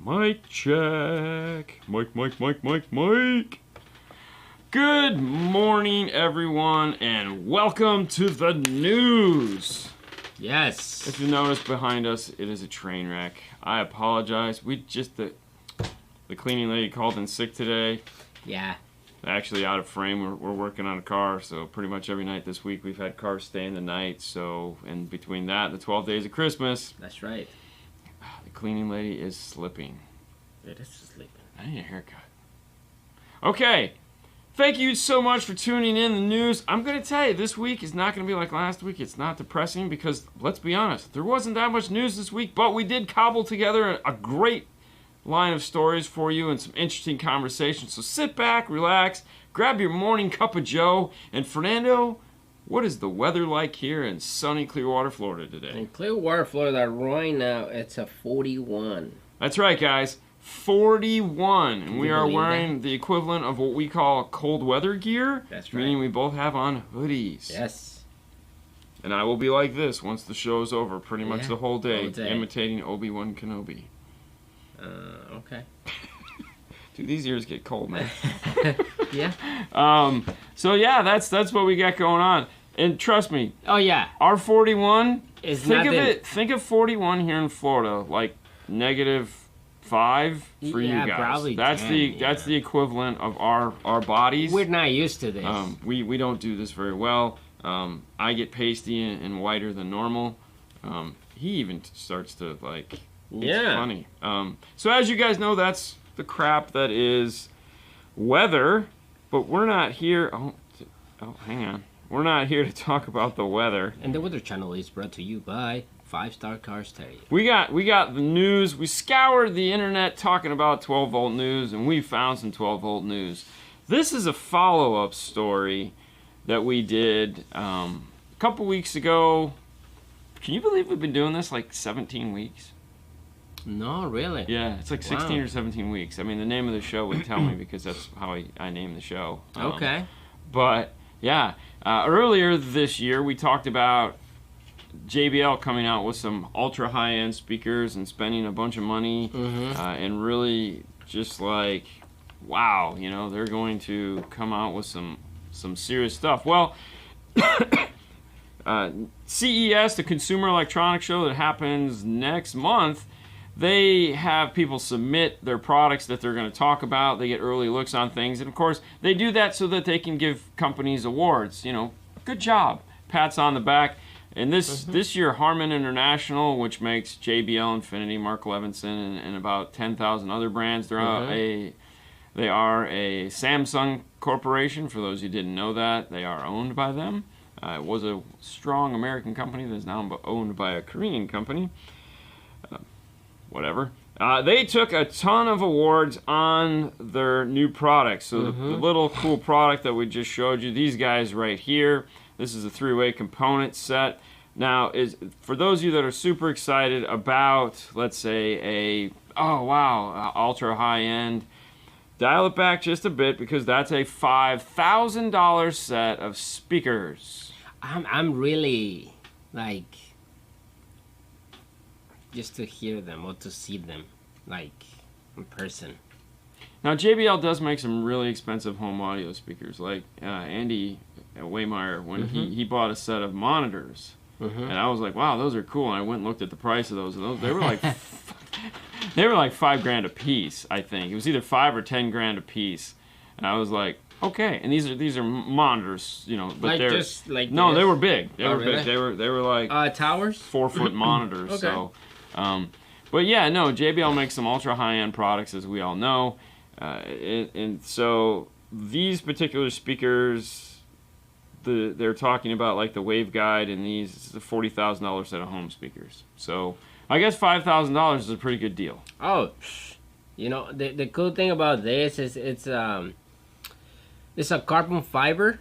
Mic check. Mic. Good morning, everyone, and welcome to the news. Yes. If you notice behind us, it is a train wreck. I apologize. The cleaning lady called in sick today. Yeah. Actually out of frame. We're working on a car, so pretty much every night this week we've had cars staying the night. So, and between that and the 12 days of Christmas. That's right. The cleaning lady is slipping. It is sleeping. I need a haircut. Okay. Thank you so much for tuning in the news. I'm going to tell you, this week is not going to be like last week. It's not depressing because, let's be honest, there wasn't that much news this week, but we did cobble together a great line of stories for you and some interesting conversations. So sit back, relax, grab your morning cup of joe. And Fernando, what is the weather like here in sunny Clearwater, Florida today? In Clearwater, Florida, right now, it's a 41. That's right, guys. 41. And we are wearing the equivalent of what we call cold weather gear. That's right. Meaning we both have on hoodies. Yes. And I will be like this once the show's over, pretty much the whole day, All day. imitating Obi-Wan Kenobi. Okay. Dude, these ears get cold, man. Yeah. So yeah, that's what we got going on. And trust me, Oh, yeah. our 41, It's think of nothing. it, think of 41 here in Florida, like -5 for Yeah, you guys. probably That's 10, that's yeah. the equivalent of our bodies. We're not used to this. We don't do this very well. I get pasty and whiter than normal. He even starts to like. It's funny. So as you guys know, that's the crap that is weather. But we're not here. Oh, hang on. We're not here to talk about the weather. And the Weather Channel is brought to you by 5-Star Cars Tell You. We got the news. We scoured the internet talking about 12-volt news, and we found some 12-volt news. This is a follow-up story that we did a couple weeks ago. Can you believe we've been doing this like 17 weeks? No, really? Yeah, it's like 16 or 17 weeks. I mean, the name of the show would tell me because that's how I named the show. Okay. But, yeah, earlier this year we talked about JBL coming out with some ultra high-end speakers and spending a bunch of money and really just like, wow, you know, they're going to come out with some serious stuff. Well, CES, the Consumer Electronics Show that happens next month, they have people submit their products that they're going to talk about. They get early looks on things. And, of course, they do that so that they can give companies awards. You know, good job. Pats on the back. And this year, Harman International, which makes JBL, Infinity, Mark Levinson, and about 10,000 other brands, they are a Samsung corporation. For those who didn't know that, they are owned by them. It was a strong American company that is now owned by a Korean company. Whatever. They took a ton of awards on their new products. So the little cool product that we just showed you, these guys right here, this is a 3-way component set. Now, for those of you that are super excited about, let's say, ultra high-end, dial it back just a bit because that's a $5,000 set of speakers. I'm really, like, just to hear them or to see them, like, in person. Now, JBL does make some really expensive home audio speakers. Like Andy Waymeyer, when he bought a set of monitors, and I was like, wow, those are cool. And I went and looked at the price of those, and they were like $5,000 a piece, I think. It was either $5 or $10,000 a piece, and I was like, okay. And these are monitors, you know, but Like they're just like no, this? they were big. They were really? big. They were like towers? 4-foot monitors. Okay. So, but yeah, no, JBL makes some ultra high-end products, as we all know, and so these particular speakers, they're talking about like the waveguide, and these is a $40,000 set of home speakers. So I guess $5,000 is a pretty good deal. Oh, you know, the cool thing about this is it's a carbon fiber.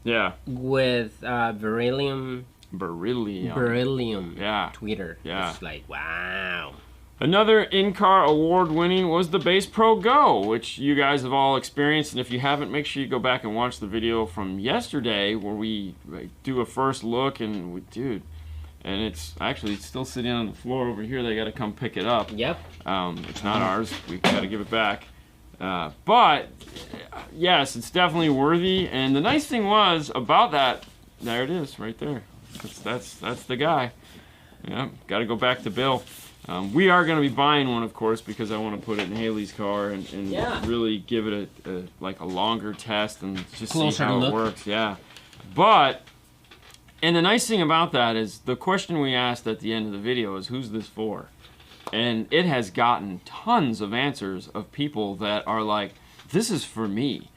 Yeah. With beryllium. Yeah. Tweeter. Yeah. It's like, wow. Another in-car award winning was the Bass Pro Go, which you guys have all experienced. And if you haven't, make sure you go back and watch the video from yesterday where we do a first look. And dude, and it's still sitting on the floor over here. They got to come pick it up. Yep. It's not ours. We got to give it back. But yes, it's definitely worthy. And the nice thing was about that, there it is, right there. That's the guy. Yeah, got to go back to Bill. We are going to be buying one, of course, because I want to put it in Haley's car and really give it a longer test and just see how it works. Yeah, but and the nice thing about that is the question we asked at the end of the video is, who's this for? And it has gotten tons of answers of people that are like, this is for me.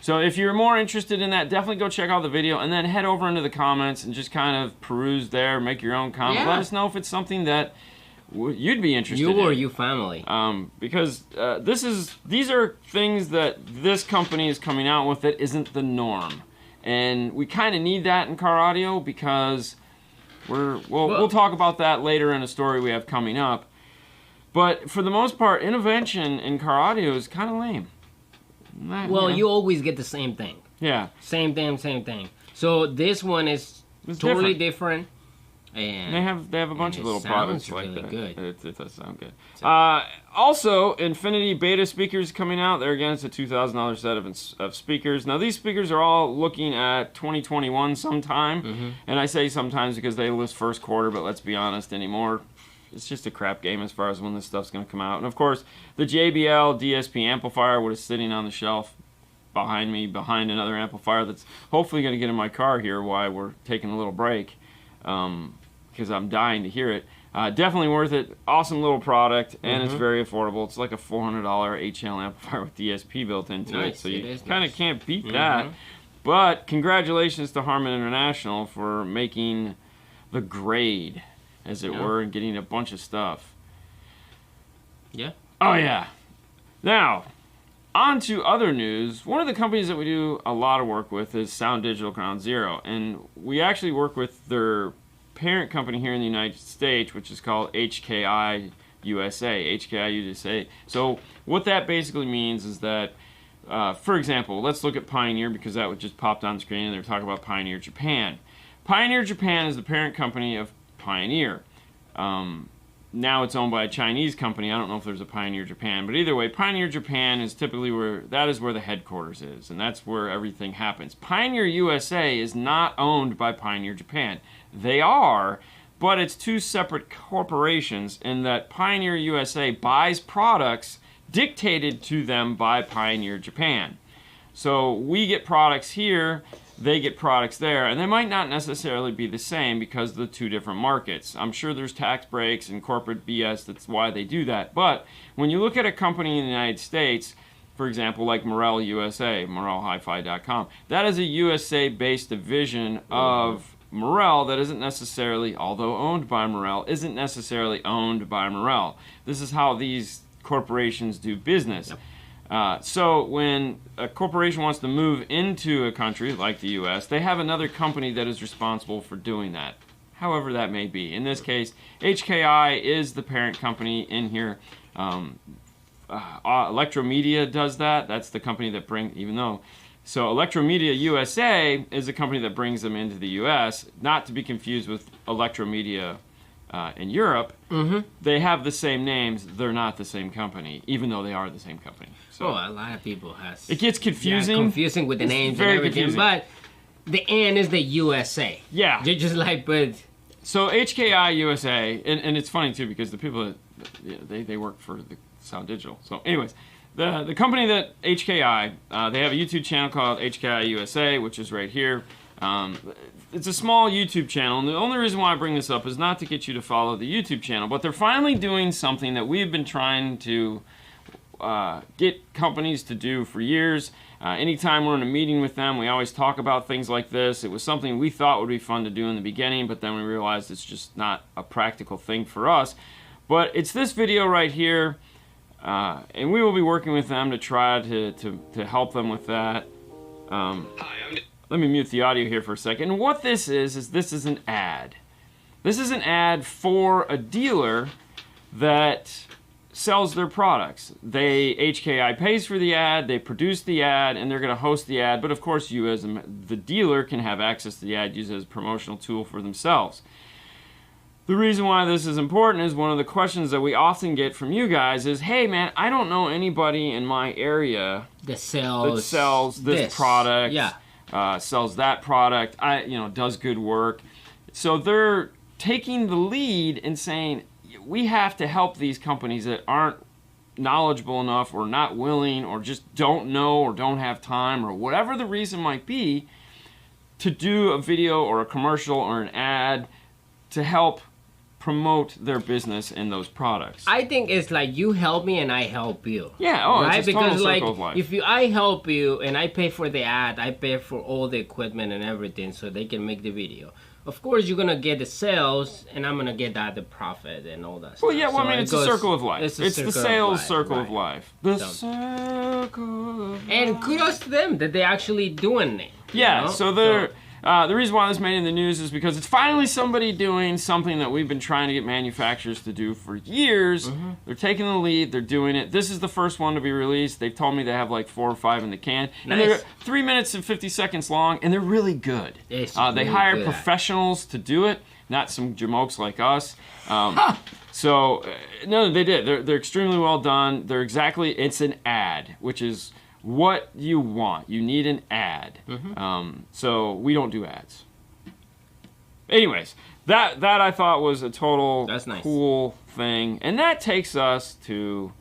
So if you're more interested in that, definitely go check out the video and then head over into the comments and just kind of peruse there, make your own comment. Yeah. Let us know if it's something that you'd be interested in. You or your family. Because these are things that this company is coming out with that isn't the norm. And we kind of need that in car audio because we'll talk about that later in a story we have coming up. But for the most part, intervention in car audio is kind of lame. Well, you always get the same thing. Yeah. Same thing. So this one is totally different. And they have a bunch of little products like really that. Good. It does sound good. Also, Infinity beta speakers coming out. There again, it's a $2,000 set of speakers. Now these speakers are all looking at 2021 sometime, and I say sometimes because they list first quarter. But let's be honest, anymore, it's just a crap game as far as when this stuff's going to come out. And of course, the JBL DSP amplifier, what is sitting on the shelf behind me, behind another amplifier that's hopefully going to get in my car here while we're taking a little break. Because I'm dying to hear it. Definitely worth it. Awesome little product, and it's very affordable. It's like a $400 8-channel amplifier with DSP built into it, so you kind of can't beat that. But congratulations to Harman International for making the grade, as it were, and getting a bunch of stuff. Yeah. Oh, yeah. Now, on to other news. One of the companies that we do a lot of work with is Sound Digital Ground Zero, and we actually work with their parent company here in the United States, which is called Hki USA. Hki USA. So what that basically means is that, for example, let's look at Pioneer, because that would just popped on screen and they're talking about Pioneer Japan. Pioneer Japan is the parent company of Pioneer. Now it's owned by a Chinese company. I don't know if there's a Pioneer Japan, but either way, Pioneer Japan is typically where the headquarters is, and that's where everything happens. Pioneer USA is not owned by Pioneer Japan. They are, but it's two separate corporations in that Pioneer USA buys products dictated to them by Pioneer Japan. So we get products here, they get products there, and they might not necessarily be the same because of the two different markets. I'm sure there's tax breaks and corporate BS, that's why they do that. But when you look at a company in the United States, for example, like Morel USA, MorelHiFi.com, that is a USA-based division of Morel that isn't necessarily, although owned by Morel, isn't necessarily owned by Morel. This is how these corporations do business. Yep. So when a corporation wants to move into a country like the U.S., they have another company that is responsible for doing that, however that may be. In this case, HKI is the parent company in here. Electromedia does that. That's the company that So Electromedia USA is the company that brings them into the U.S., not to be confused with Electromedia in Europe. They have the same names. They're not the same company, even though they are the same company. So a lot of people has. It gets confusing. Confusing with the names and everything. Confusing. But the N is the USA. Yeah. Just like, but. So HKI USA, and it's funny too because the people that they work for the Sound Digital. So anyways, the company that HKI, they have a YouTube channel called HKI USA, which is right here. It's a small YouTube channel, and the only reason why I bring this up is not to get you to follow the YouTube channel, but they're finally doing something that we've been trying to get companies to do for years. Anytime we're in a meeting with them, we always talk about things like this. It was something we thought would be fun to do in the beginning, but then we realized it's just not a practical thing for us. But it's this video right here, and we will be working with them to try to help them with that. Let me mute the audio here for a second. And what this is this is an ad. This is an ad for a dealer that sells their products. HKI pays for the ad, they produce the ad, and they're going to host the ad. But of course, you as the dealer can have access to the ad, use it as a promotional tool for themselves. The reason why this is important is one of the questions that we often get from you guys is, hey man, I don't know anybody in my area that sells this product, sells that product, does good work. So they're taking the lead and saying, we have to help these companies that aren't knowledgeable enough or not willing or just don't know or don't have time or whatever the reason might be to do a video or a commercial or an ad to help promote their business and those products. I think it's like you help me and I help you. Yeah, right? It's a because total like circle of life. if I help you and I pay for the ad, I pay for all the equipment and everything so they can make the video. Of course, you're gonna get the sales, and I'm gonna get the profit and all that. Well, stuff. yeah, well, I mean, it's a circle of life. It's the sales circle of life. The circle of life. And kudos to them that they're actually doing it. Yeah, so they're. The reason why this made it in the news is because it's finally somebody doing something that we've been trying to get manufacturers to do for years. They're taking the lead. They're doing it. This is the first one to be released. They've told me they have like 4 or 5 in the can. Nice. And they're 3 minutes and 50 seconds long, and they're really good. They hire professionals to do it, not some jamokes like us. So, no, they did. They're extremely well done. It's an ad, which is what you want. You need an ad. So we don't do ads. Anyways, that I thought was a total cool thing, and that takes us to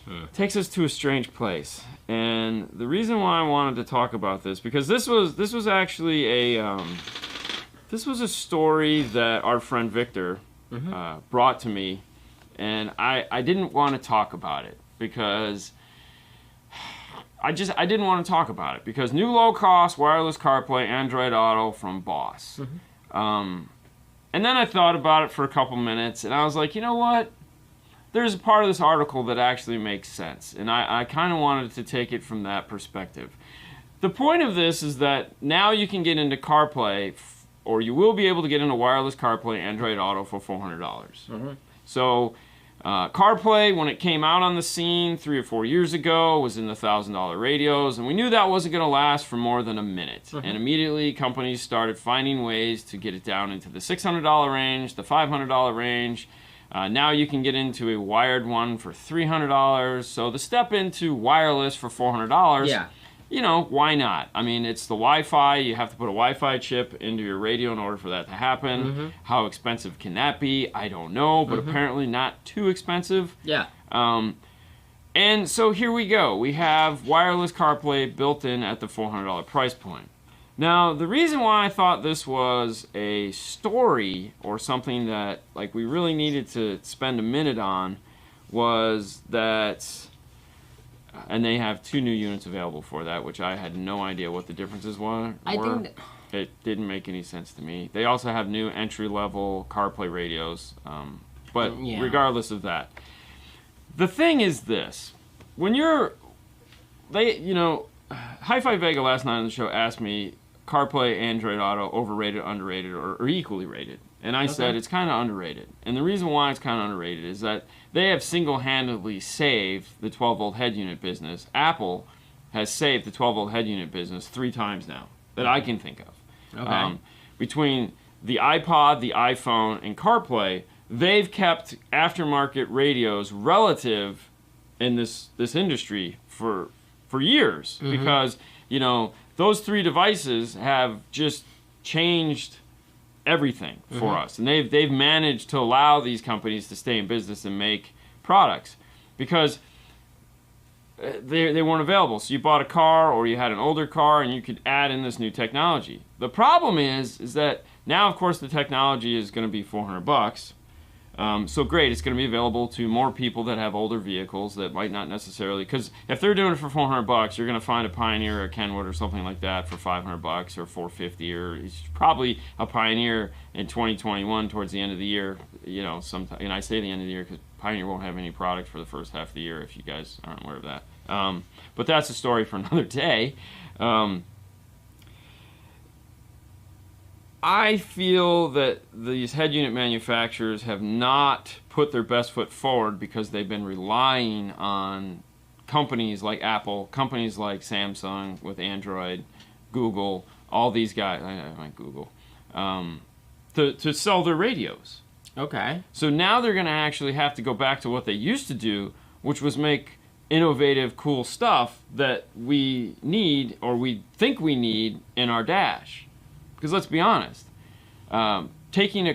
a strange place. And the reason why I wanted to talk about this, because this was actually this was a story that our friend Victor brought to me, and I didn't want to talk about it because I didn't want to talk about it because new low-cost wireless CarPlay Android Auto from Boss. And then I thought about it for a couple minutes, and I was like, you know what? There's a part of this article that actually makes sense, and I kind of wanted to take it from that perspective. The point of this is that now you can get into CarPlay, or you will be able to get into wireless CarPlay Android Auto for $400. So CarPlay, when it came out on the scene 3 or 4 years ago, was in the $1,000 radios, and we knew that wasn't going to last for more than a minute. And immediately, companies started finding ways to get it down into the $600 range, the $500 range. Now you can get into a wired one for $300. So the step into wireless for $400, why not? I mean, it's the Wi-Fi. You have to put a Wi-Fi chip into your radio in order for that to happen. How expensive can that be? I don't know, but apparently not too expensive. And so here we go. We have wireless CarPlay built in at the $400 price point. Now, the reason why I thought this was a story or something that we really needed to spend a minute on was that, and they have 2 new units available for that, which I had no idea what the differences were. It didn't make any sense to me. They also have new entry-level CarPlay radios, but regardless of that, the thing is this: when Hi-Fi Vega last night on the show asked me, CarPlay Android Auto overrated, underrated, or equally rated? And I said it's kind of underrated. And the reason why it's kind of underrated is that they have single-handedly saved the 12-volt head unit business. Apple has saved the 12-volt head unit business 3 times now that I can think of. Between the iPod, the iPhone, and CarPlay, they've kept aftermarket radios relative in this industry for years because, those 3 devices have just changed everything for us, and they've managed to allow these companies to stay in business and make products because they weren't available. So you bought a car or you had an older car and you could add in this new technology. The problem is that now, of course, the technology is going to be $400. So great, it's going to be available to more people that have older vehicles that might not necessarily, because if they're doing it for $400, you're going to find a Pioneer or a Kenwood or something like that for $500 or $450, or it's probably a Pioneer in 2021 towards the end of the year. Sometime, and I say the end of the year because Pioneer won't have any product for the first half of the year, if you guys aren't aware of that. But that's a story for another day. I feel that these head unit manufacturers have not put their best foot forward because they've been relying on companies like Apple, companies like Samsung with Android, Google, all these guys. I like Google. to sell their radios. Okay. So now they're going to actually have to go back to what they used to do, which was make innovative, cool stuff that we need or we think we need in our dash. Because let's be honest, taking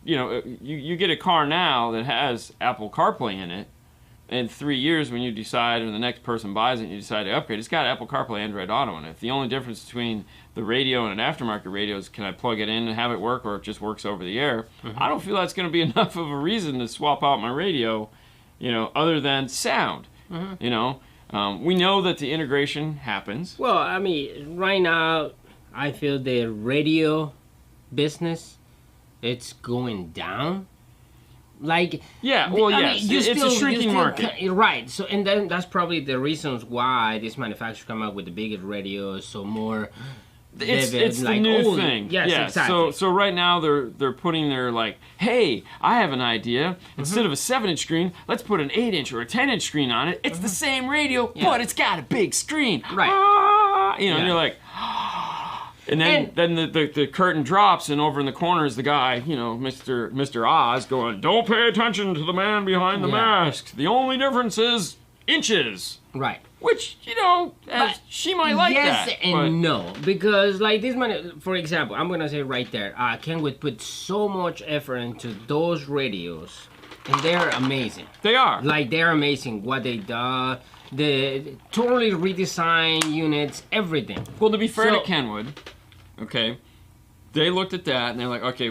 you get a car now that has Apple Carplay in it. In 3 years, when you decide, or the next person buys it and you decide to upgrade, it's got Apple CarPlay, Android Auto in it. The only difference between the radio and an aftermarket radio is can I plug it in and have it work, or it just works over the air. I don't feel that's going to be enough of a reason to swap out my radio, other than sound. We know that the integration happens. Well, I mean, right now, I feel the radio business, it's going down. Like, yeah, well, yes, it's a shrinking market, right? So, and then that's probably the reasons why this manufacturer come out with the biggest radios, so more. It's like, the new thing. Yes, exactly. So right now they're putting their like, hey, I have an idea. Instead of a 7-inch screen, let's put an 8-inch or a 10-inch screen on it. It's the same radio, but it's got a big screen. Right. And you're like. And then the curtain drops, and over in the corner is the guy, Mr. Oz, going, "Don't pay attention to the man behind the mask. The only difference is inches." Right. Which, she might like that. Yes and no. Because, like, this man, for example, I'm going to say right there, Kenwood put so much effort into those radios, and they're amazing. They are. Like, they're amazing. What they do, the totally redesigned units, everything. Well, to be fair to Kenwood, okay, they looked at that and they're like, okay,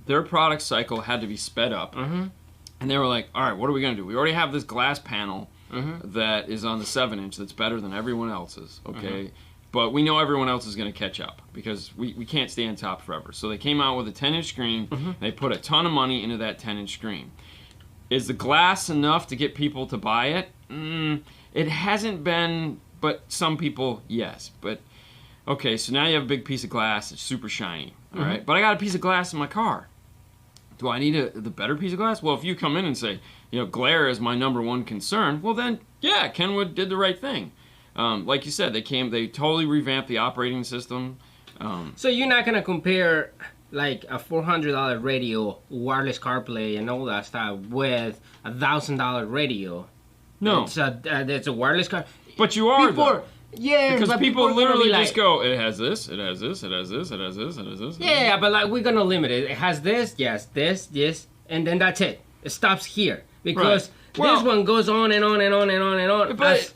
their product cycle had to be sped up, and they were like, all right, what are we gonna do? We already have this glass panel that is on the 7-inch that's better than everyone else's, okay, but we know everyone else is gonna catch up because we can't stay on top forever. So they came out with a 10-inch screen. They put a ton of money into that 10-inch screen. Is the glass enough to get people to buy it? It hasn't been, but some people, yes. But okay, so now you have a big piece of glass. It's super shiny, all right? But I got a piece of glass in my car. Do I need the better piece of glass? Well, if you come in and say, glare is my #1 concern, well then, yeah, Kenwood did the right thing. Like you said, they totally revamped the operating system. So you're not gonna compare like a $400 radio, wireless CarPlay, and all that stuff with a $1,000 radio. No, it's a wireless car. But you are. Yeah, because but people literally just like, go, it has this, it has this, it has this, it has this, it has this. Yeah, but like we're gonna limit it. It has this, yes, this, and then that's it. It stops here because this one goes on and on and on and on and on. But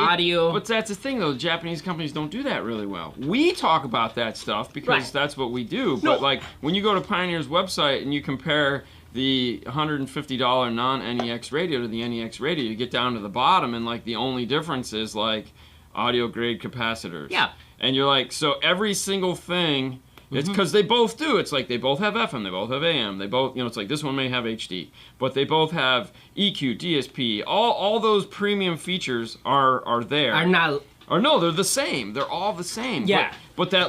audio. But that's the thing, though. The Japanese companies don't do that really well. We talk about that stuff because that's what we do. But like when you go to Pioneer's website and you compare the $150 non-NEX radio to the NEX radio, you get down to the bottom and like the only difference is like audio grade capacitors. Yeah. And you're like, so every single thing, it's because they both do. It's like they both have FM, they both have AM, they both, it's like this one may have HD, but they both have EQ, DSP, all those premium features are there. Are not. Or no, they're the same. They're all the same. Yeah. But the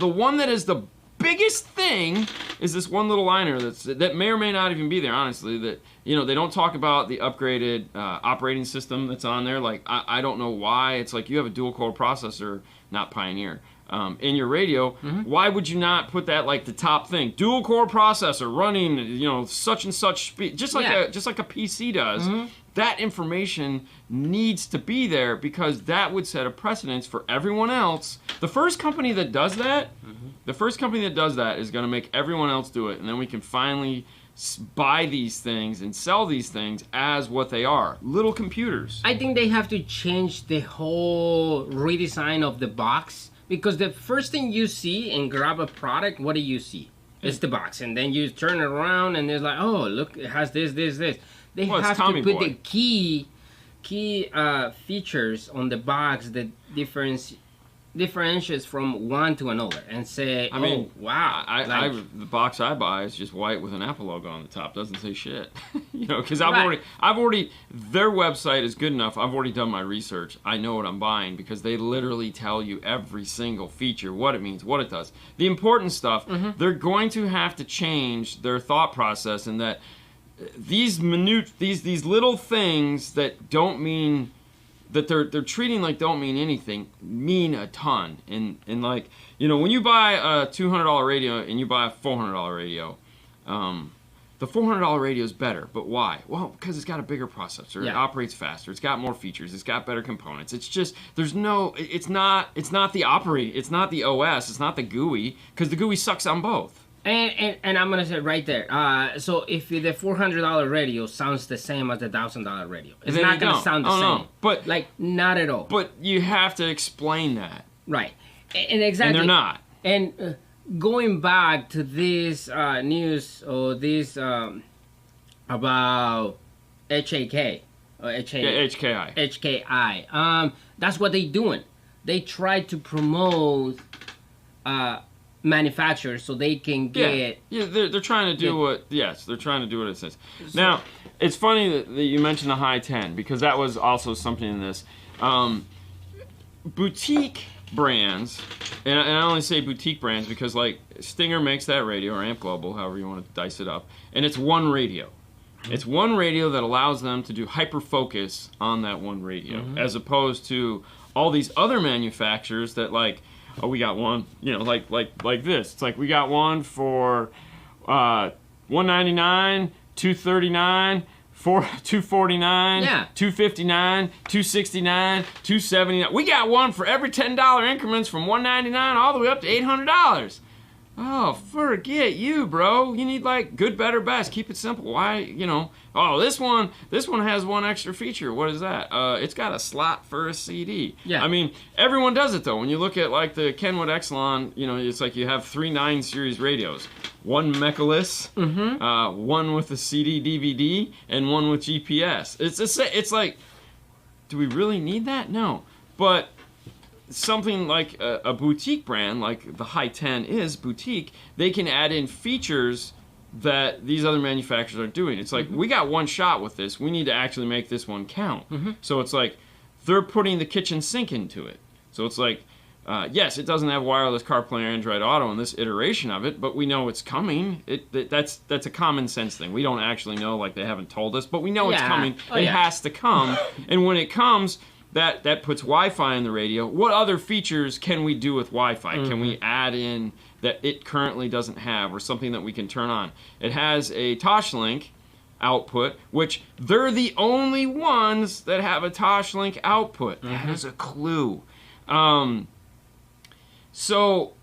one that is the biggest thing is this one little liner that may or may not even be there, honestly, that they don't talk about the upgraded operating system that's on there. Like I don't know why. It's like you have a dual core processor, not Pioneer, in your radio. Why would you not put that like the top thing? Dual core processor running such and such speed, just like a PC does. That information needs to be there because that would set a precedence for everyone else. The first company that does that, is going to make everyone else do it, and then we can finally buy these things and sell these things as what they are, little computers. I think they have to change the whole redesign of the box because the first thing you see and grab a product, what do you see? It's the box, and then you turn it around and there's like, oh, look, it has this. They have to put the key features on the box that differentiates from one to another, and say, wow. The box I buy is just white with an Apple logo on the top. Doesn't say shit, because I've already. Their website is good enough. I've already done my research. I know what I'm buying because they literally tell you every single feature, what it means, what it does, the important stuff. They're going to have to change their thought process, in that these little things that don't mean that they're treating like don't mean anything mean a ton. And like, you know, when you buy a $200 radio and you buy a $400 radio, the $400 radio is better. But why? Well, because it's got a bigger processor. It operates faster. It's got more features. It's got better components. It's just it's not the operating. It's not the OS. It's not the GUI, because the GUI sucks on both. And I'm gonna say right there. So if the $400 radio sounds the same as the $1,000 radio, it's not gonna sound the same. No. But like not at all. But you have to explain that. Right. And exactly. And they're not. And going back to this news or this about HAK or HKI. HKI. That's what they're doing. They try to promote manufacturers so they can get they're trying to do they're trying to do what it says. Now it's funny that you mentioned the high 10, because that was also something in this boutique brands, and I only say boutique brands because like Stinger makes that radio, or Amp Global, however you want to dice it up, and it's one radio. It's one radio that allows them to do hyper focus on that one radio, as opposed to all these other manufacturers that like, oh, we got one, you know, like this. It's like we got one for $199, $239, $249, $259, $269, $279. We got one for every $10 increments from $199 all the way up to $800. Oh, forget you, bro. You need like good, better, best. Keep it simple. Why, you know? Oh, this one has one extra feature. What is that? It's got a slot for a CD. Yeah. I mean, everyone does it though. When you look at like the Kenwood Exelon, you know, it's like you have 3 9 series radios. One Mechaless, one with a CD DVD, and one with GPS. It's like, do we really need that? No, but something like a boutique brand, like the High 10 is boutique, they can add in features that these other manufacturers aren't doing. It's like, we got one shot with this. We need to actually make this one count. So it's like, they're putting the kitchen sink into it. So it's like, yes, it doesn't have wireless CarPlay or Android Auto in this iteration of it, but we know it's coming. That's a common sense thing. We don't actually know, like they haven't told us, but we know it's coming. It has to come. And when it comes, that puts Wi-Fi in the radio. What other features can we do with Wi-Fi? Can we add in that it currently doesn't have, or something that we can turn on? It has a Toshlink output, which they're the only ones that have a Toshlink output. That is a clue. So,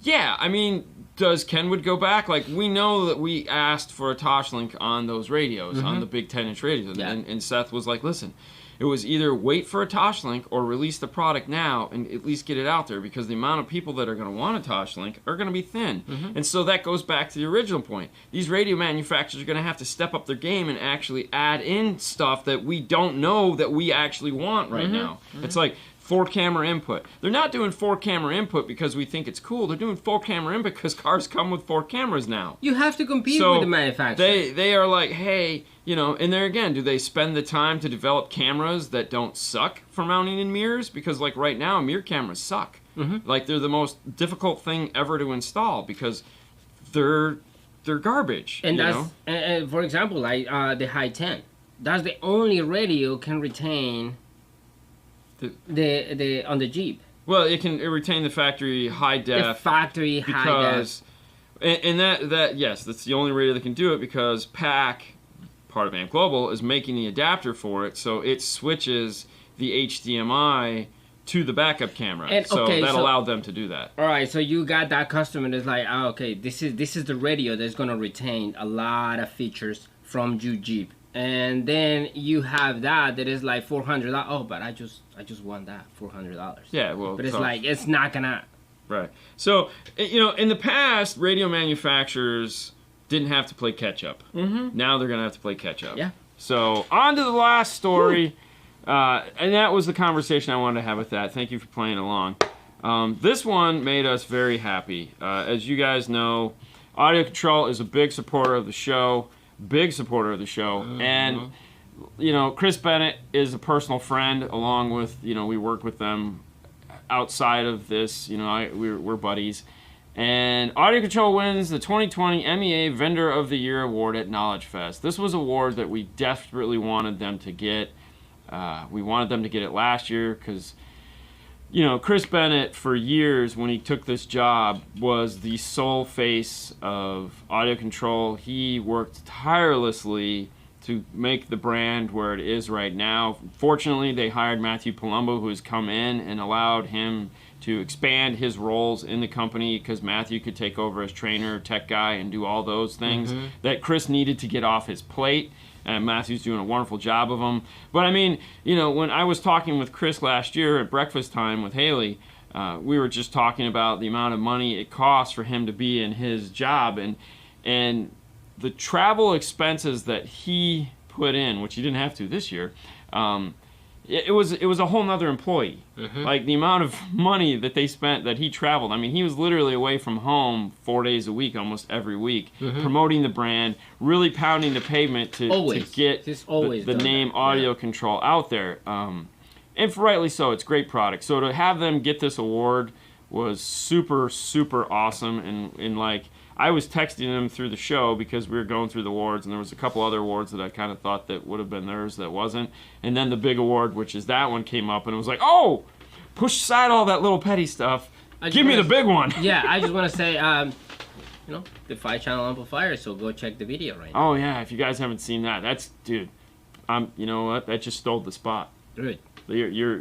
yeah, I mean, does Kenwood go back? Like, we know that we asked for a Toshlink on those radios, on the big 10-inch radios. And Seth was like, listen, it was either wait for a Toshlink or release the product now and at least get it out there, because the amount of people that are going to want a Toshlink are going to be thin. And so that goes back to the original point. These radio manufacturers are going to have to step up their game and actually add in stuff that we don't know that we actually want right now. It's like 4-camera input. They're not doing 4-camera input because we think it's cool. They're doing 4-camera input because cars come with 4 cameras now. You have to compete with the manufacturer. They are like, hey, you know, and there again, do they spend the time to develop cameras that don't suck for mounting in mirrors? Because like right now, mirror cameras suck. Like they're the most difficult thing ever to install because they're garbage. And and for example, like the High 10. That's the only radio can retain the on the Jeep. Well, it retain the factory high def. The factory high def. And that yes, that's the only radio that can do it, because PAC, part of Amp Global, is making the adapter for it, so it switches the HDMI to the backup camera. And, so that allowed them to do that. All right, so you got that customer that's like, oh, okay, this is the radio that's gonna retain a lot of features from Jeep. And then you have that is like $400. Oh, but I just want that $400. Yeah, well, but it's like, it's not gonna. Right. So, you know, in the past, radio manufacturers didn't have to play catch up. Now they're gonna have to play catch up. Yeah. So on to the last story, and that was the conversation I wanted to have with that. Thank you for playing along. This one made us very happy. As you guys know, Audio Control is a big supporter of the show. And you know, Chris Bennett is a personal friend, along with, you know, we work with them outside of this, you know, we're buddies. And Audio Control wins the 2020 MEA Vendor of the Year award at Knowledge Fest. This was an award that we desperately wanted them to get. We wanted them to get it last year because, you know, Chris Bennett for years when he took this job was the sole face of audio control. He worked tirelessly to make the brand where it is right now. Fortunately, they hired Matthew Palumbo, who has come in and allowed him to expand his roles in the company because Matthew could take over as trainer, tech guy, and do all those things that Chris needed to get off his plate. And Matthew's doing a wonderful job of them. But I mean, you know, when I was talking with Chris last year at breakfast time with Haley, we were just talking about the amount of money it costs for him to be in his job, and the travel expenses that he put in, which he didn't have to this year. It was a whole nother employee. Like the amount of money that they spent, that he traveled. I mean, he was literally away from home 4 days a week, almost every week, promoting the brand, really pounding the pavement to get the name Audio Control out there. And rightly so, it's a great product. So to have them get this award was super, super awesome. And like, I was texting them through the show because we were going through the awards, and there was a couple other awards that I kind of thought that would have been theirs that wasn't. And then the big award, which is that one, came up, and it was like, oh, push aside all that little petty stuff. Give me the big one. Yeah, I just want to say, you know, the 5-channel amplifier, so go check the video right now. Oh, yeah, if you guys haven't seen that, that's, dude, you know what? That just stole the spot. Good. Your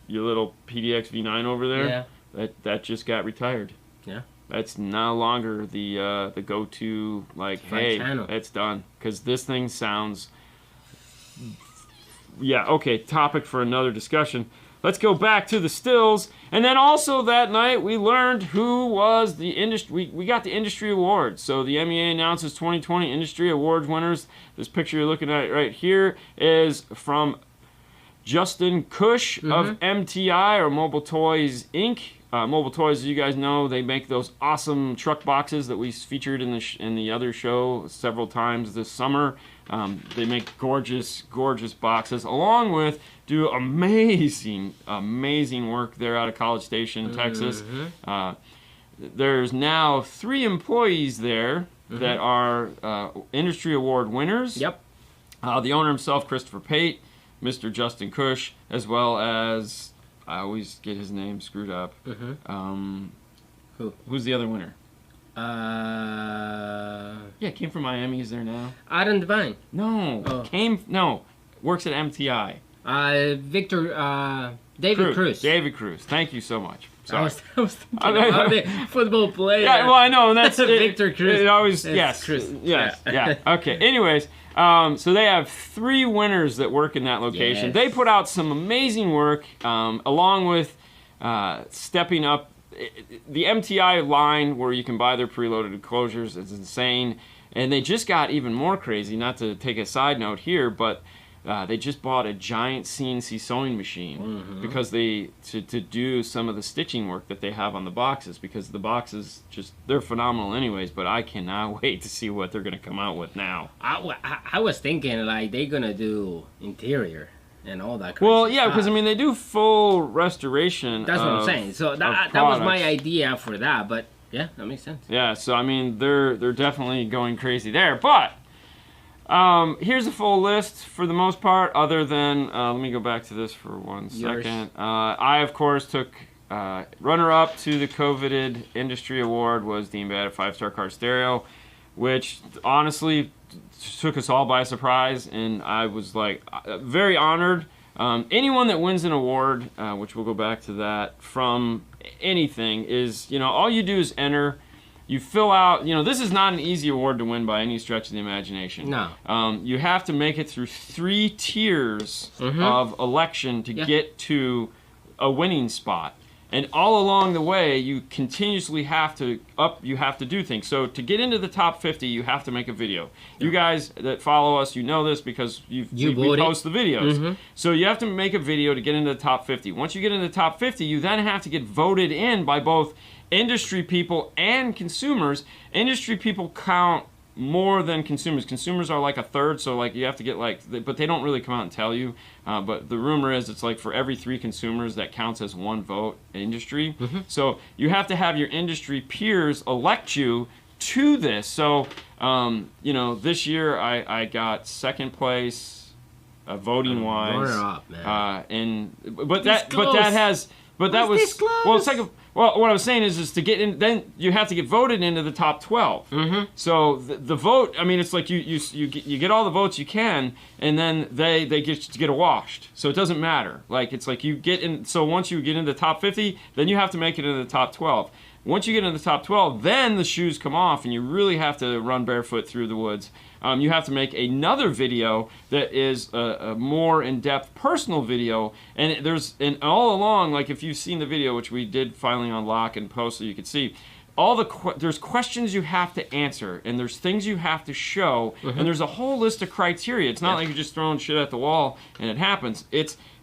little PDX V9 over there, that just got retired. Yeah. That's no longer the go-to, like, hey, it's done. Because this thing sounds... Yeah, okay, topic for another discussion. Let's go back to the stills. And then also that night, we learned who was the industry... We got the industry awards. So the MEA announces 2020 industry awards winners. This picture you're looking at right here is from Justin Cush of MTI, or Mobile Toys, Inc., Mobile Toys, as you guys know, they make those awesome truck boxes that we featured in the other show several times this summer. They make gorgeous, gorgeous boxes, along with do amazing, amazing work there out of College Station, Texas. There's now 3 employees there that are industry award winners. Yep. The owner himself, Christopher Pate, Mr. Justin Cush, as well as... I always get his name screwed up. Who's the other winner? Yeah, came from Miami. He's there now. Adam Devine. No, works at MTI. David Cruz. David Cruz. Thank you so much. Sorry. I was thinking about the football player. Yeah, well, I know, and that's Victor Cruz. It always, yes, Cruz. yes, yeah. Okay. Anyways, so they have 3 winners that work in that location. Yes. They put out some amazing work, along with stepping up. The MTI line where you can buy their preloaded enclosures is insane, and they just got even more crazy. Not to take a side note here, but they just bought a giant CNC sewing machine because to do some of the stitching work that they have on the boxes, because the boxes they're phenomenal anyways, but I cannot wait to see what they're going to come out with now. I was thinking like they're going to do interior and all that kind of stuff. Well, yeah, because I mean they do full restoration. That's what I'm saying. So that was my idea for that, but yeah, that makes sense. Yeah, so I mean they're definitely going crazy there, but here's a full list for the most part, other than, let me go back to this for one second. I, of course, took runner-up to the coveted industry award was Dean Bad 5-Star Car Stereo, which honestly took us all by surprise, and I was like very honored. Anyone that wins an award, which we'll go back to that, from anything is, you know, all you do is enter. You fill out, you know, this is not an easy award to win by any stretch of the imagination. No. You have to make it through 3 tiers of election to get to a winning spot. And all along the way, you continuously have to do things. So to get into the top 50, you have to make a video. You guys that follow us, you know this because we post the videos. So you have to make a video to get into the top 50. Once you get into the top 50, you then have to get voted in by both industry people and consumers. Industry people count more than consumers. Consumers are like a third, so like you have to get but they don't really come out and tell you. But the rumor is it's like for every 3 consumers, that counts as 1 vote industry. So you have to have your industry peers elect you to this. So, you know, this year I got 2nd place. voting wise. Runner-up, man. But that was well. It's like well, what I was saying is to get in. Then you have to get voted into the top 12. Mm-hmm. So the vote. I mean, it's like you get all the votes you can, and then they get washed. So it doesn't matter. Like it's like you get in. So once you get into the top 50, then you have to make it into the top 12. Once you get into the top 12, then the shoes come off, and you really have to run barefoot through the woods. You have to make another video that is a more in-depth personal video, and all along, like if you've seen the video, which we did finally unlock and post so you could see, there's questions you have to answer, and there's things you have to show, and there's a whole list of criteria. It's not like you're just throwing shit at the wall and it happens.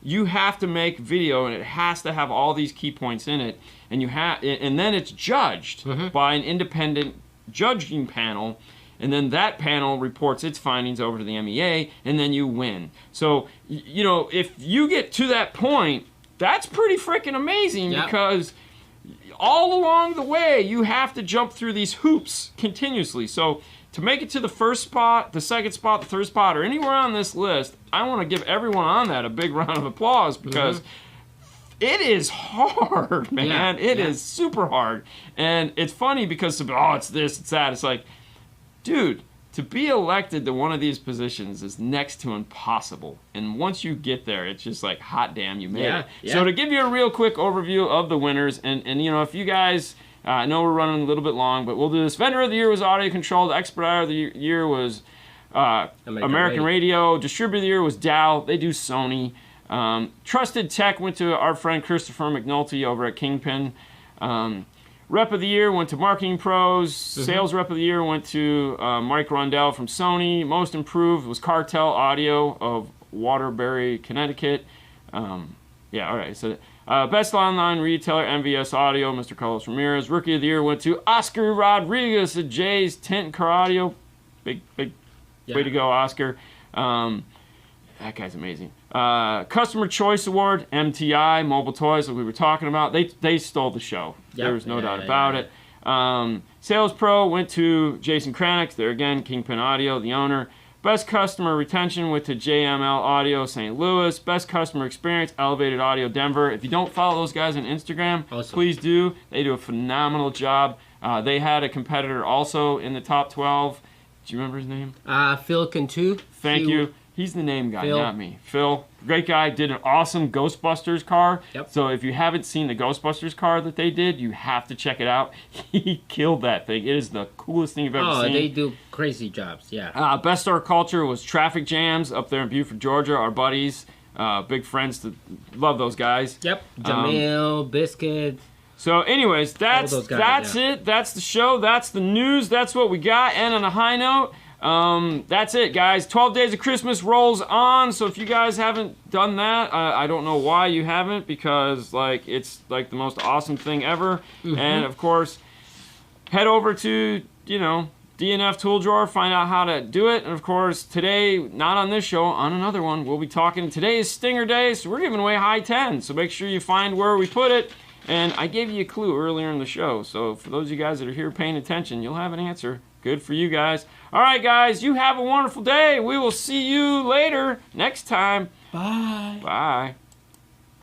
You have to make video, and it has to have all these key points in it, and then it's judged by an independent judging panel. And then that panel reports its findings over to the MEA, and then you win. So, if you get to that point, that's pretty freaking amazing because all along the way, you have to jump through these hoops continuously. So, to make it to the first spot, the second spot, the third spot, or anywhere on this list, I want to give everyone on that a big round of applause because it is hard, man. It is super hard. And it's funny because, it's this, it's that. It's like, dude, to be elected to one of these positions is next to impossible. And once you get there, it's just like, hot damn, you made it. Yeah. So to give you a real quick overview of the winners, and if you guys, I know we're running a little bit long, but we'll do this. Vendor of the Year was Audio Control. The Expediter of the Year was American Radio. Distributor of the Year was Dow. They do Sony. Trusted Tech went to our friend Christopher McNulty over at Kingpin. Rep of the Year went to Marketing Pros. Sales Rep of the Year went to Mike Rondell from Sony. Most Improved was Cartel Audio of Waterbury, Connecticut. All right. So Best Online Retailer, MVS Audio, Mr. Carlos Ramirez. Rookie of the Year went to Oscar Rodriguez at Jay's Tent Car Audio. Big way to go, Oscar. That guy's amazing. Customer Choice Award, MTI, Mobile Toys, that we were talking about. They stole the show. There was no doubt about it. Sales Pro went to Jason Kranick. There again, Kingpin Audio, the owner. Best Customer Retention went to JML Audio, St. Louis. Best Customer Experience, Elevated Audio, Denver. If you don't follow those guys on Instagram, please do. They do a phenomenal job. They had a competitor also in the top 12. Do you remember his name? Phil Cantu. Thank you. He's the name guy, not me. Phil, great guy, did an awesome Ghostbusters car. So if you haven't seen the Ghostbusters car that they did, you have to check it out. He killed that thing. It is the coolest thing you've ever seen. Oh, they do crazy jobs, Best Star Culture was Traffic Jams up there in Buford, Georgia. Our buddies, big friends, love those guys. Jamil, Biscuit. So anyways, that's it. That's the show. That's the news. That's what we got. And on a high note, that's it, guys. 12 Days of Christmas rolls on. So if you guys haven't done that, I don't know why you haven't, because it's the most awesome thing ever. And of course, head over to DNF Tool Drawer, find out how to do it. And of course, today, not on this show, on another one, we'll be talking. Today is Stinger Day, so we're giving away high 10. So make sure you find where we put it. And I gave you a clue earlier in the show. So for those of you guys that are here paying attention, you'll have an answer. Good for you guys. All right, guys, you have a wonderful day. We will see you later next time. Bye. Bye.